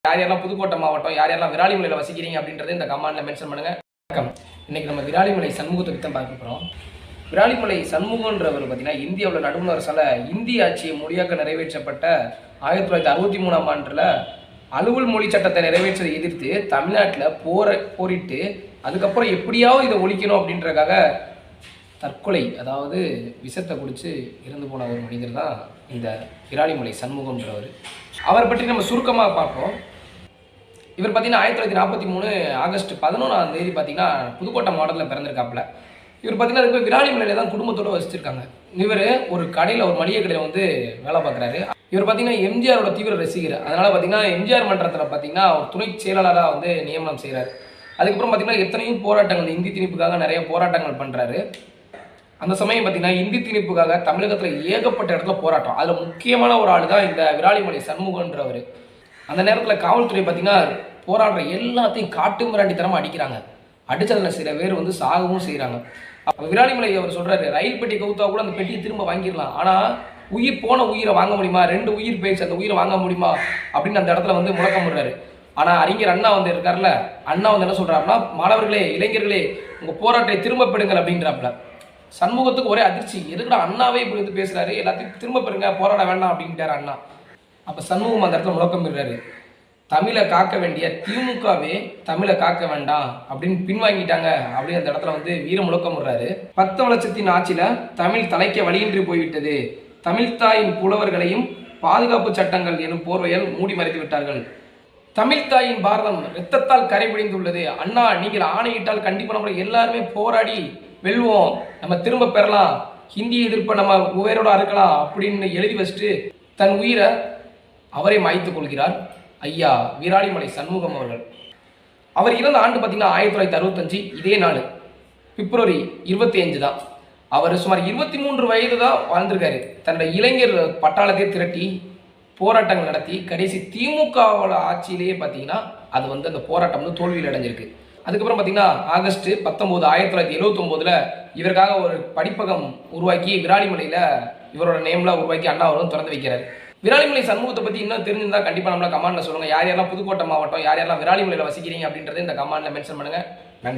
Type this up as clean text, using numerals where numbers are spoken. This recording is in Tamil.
யார் யாரெல்லாம் புதுக்கோட்டை மாவட்டம், யார் யாரெல்லாம் விராலிமலையில் வசிக்கிறீங்க அப்படின்றத இந்த கமெண்ட்ல மென்ஷன் பண்ணுங்க. வணக்கம். இன்னைக்கு நம்ம விராலிமலை சண்முகத்தை பற்றி தான் பார்க்க போகிறோம். விராலிமலை சண்முகன்றவர் பார்த்தீங்கன்னா இந்தியாவில் நடுவண் அரசால் இந்திய ஆட்சியை மொழியாக்க நிறைவேற்றப்பட்ட 1963ஆம் ஆண்டில் அலுவல் மொழி சட்டத்தை நிறைவேற்றதை எதிர்த்து தமிழ்நாட்டில் போரிட்டு அதுக்கப்புறம் எப்படியாவது இதை ஒழிக்கணும் அப்படின்றக்காக தற்கொலை, அதாவது விஷத்தை குடித்து இறந்து போன ஒரு மனிதர் தான் இந்த விராலிமலை சண்முகம்ன்றவர். அவரை பற்றி நம்ம சுருக்கமாக பார்ப்போம். இவர் பார்த்தீங்கன்னா 1943 ஆகஸ்ட் 11ஆம் தேதி பார்த்தீங்கன்னா புதுக்கோட்டை மாவட்டத்தில் பிறந்திருக்காப்புல. இவர் பார்த்தீங்கன்னா அதுக்கு விராலிமலையில் தான் குடும்பத்தோடு வசிச்சிருக்காங்க. இவர் ஒரு கடையில், ஒரு மளிகை கடையில் வந்து வேலை பார்க்குறாரு. இவர் பார்த்தீங்கன்னா எம்ஜிஆரோட தீவிர ரசிகர். அதனால் பார்த்தீங்கன்னா எம்ஜிஆர் மன்றத்தில் பார்த்தீங்கன்னா ஒரு துணை செயலாளராக வந்து நியமனம் செய்கிறார். அதுக்கப்புறம் பார்த்தீங்கன்னா எத்தனையோ போராட்டங்கள், இந்தி திணிப்புக்காக நிறைய போராட்டங்கள் பண்ணுறாரு. அந்த சமயம் பார்த்தீங்கன்னா இந்தி திணிப்புக்காக தமிழகத்தில் ஏகப்பட்ட இடத்துல போராட்டம். அதில் முக்கியமான ஒரு ஆள் தான் இந்த விராலிமலை சண்முகன்றவர். அந்த நேரத்தில் காவல்துறை பார்த்தீங்கன்னா போராடுற எல்லாத்தையும் காட்டு மிராண்டித்தனமாக அடிக்கிறாங்க. அடித்ததில் சில பேர் வந்து சாகவும் செய்கிறாங்க. அப்போ விராலிமலை அவர் சொல்கிறாரு, ரயில் பெட்டி கவுத்தா கூட அந்த பெட்டியை திரும்ப வாங்கிடலாம், ஆனால் உயிர் போன உயிரை வாங்க முடியுமா, 2 உயிர் போயிடுச்சு, அந்த உயிரை வாங்க முடியுமா அப்படின்னு அந்த இடத்துல வந்து முழக்கம் விடுறாரு. ஆனால் அறிஞர் அண்ணா வந்து இருக்கார்ல, அண்ணா வந்து என்ன சொல்கிறாருன்னா, மாணவர்களே, இளைஞர்களே, உங்கள் போராட்டத்தை திரும்ப பெறுங்கள் அப்படின்றாப்புல. சண்முகத்துக்கு ஒரே அதிர்ச்சி, எதுக்குடா அண்ணாவே இப்படி வந்து பேசுகிறாரு, எல்லாத்தையும் திரும்ப பெறுங்க, போராட வேண்டாம் அப்படின்ட்டார் அண்ணா. அப்போ சண்முகம் அந்த இடத்துல முழக்கம் விடுறாரு, தமிழை காக்க வேண்டிய திமுகவே தமிழை காக்க வேண்டாம் அப்படின்னு பின்வாங்கிட்டாங்க அப்படின்னு அந்த இடத்துல வந்து வீர முழக்கம் விடுறாரு. 10 லட்சத்தின் ஆட்சியில் தமிழ் தலைக்க வழியின்றி போய்விட்டது, தமிழ்தாயின் புலவர்களையும் பாதுகாப்பு சட்டங்கள் எனும் போர்வையால் மூடி மறைத்து விட்டார்கள், தமிழ்தாயின் பாரதம் இரத்தத்தால் கரைபிடிந்துள்ளது, அண்ணா நீங்கள் ஆணையிட்டால் கண்டிப்பாக நம்ம எல்லாருமே போராடி வெல்வோம், நம்ம திரும்ப பெறலாம், ஹிந்தி எதிர்ப்பை நம்ம உயிரோட அறுக்கலாம் அப்படின்னு எழுதி வச்சுட்டு தன் உயிரை அவரை மாய்த்து கொள்கிறார் ஐயா விராலிமலை சண்முகம் அவர்கள். அவர் இறந்த ஆண்டு பார்த்தீங்கன்னா 1965 இதே நாள் பிப்ரவரி 25 தான். அவர் சுமார் 23 வயது தான் வாழ்ந்திருக்காரு. தன்னுடைய இளைஞர் பட்டாளத்தை திரட்டி போராட்டங்கள் நடத்தி கடைசி திமுகவோட ஆட்சியிலேயே பார்த்தீங்கன்னா அது வந்து அந்த போராட்டம் வந்து தோல்வியில் அடைஞ்சிருக்கு. அதுக்கப்புறம் பார்த்தீங்கன்னா ஆகஸ்ட் 19 1979 இவருக்காக ஒரு படிப்பகம் உருவாக்கி விராலிமலையில் இவரோட நேமில் உருவாக்கி அண்ணா அவரும் திறந்து வைக்கிறார். விராலிமலை சண்முகத்தை பற்றி இன்னும் தெரிஞ்சிருந்தா கண்டிப்பாக நம்மள கமெண்ட்ல சொல்லுங்கள். யார் யாரெல்லாம் புதுக்கோட்டை மாவட்டம், யார் யாரெல்லாம் விராலிமலையில் வசிக்கிறீங்க அப்படின்றத இந்த கமெண்ட்ல மென்ஷன் பண்ணுங்கள். நன்றி.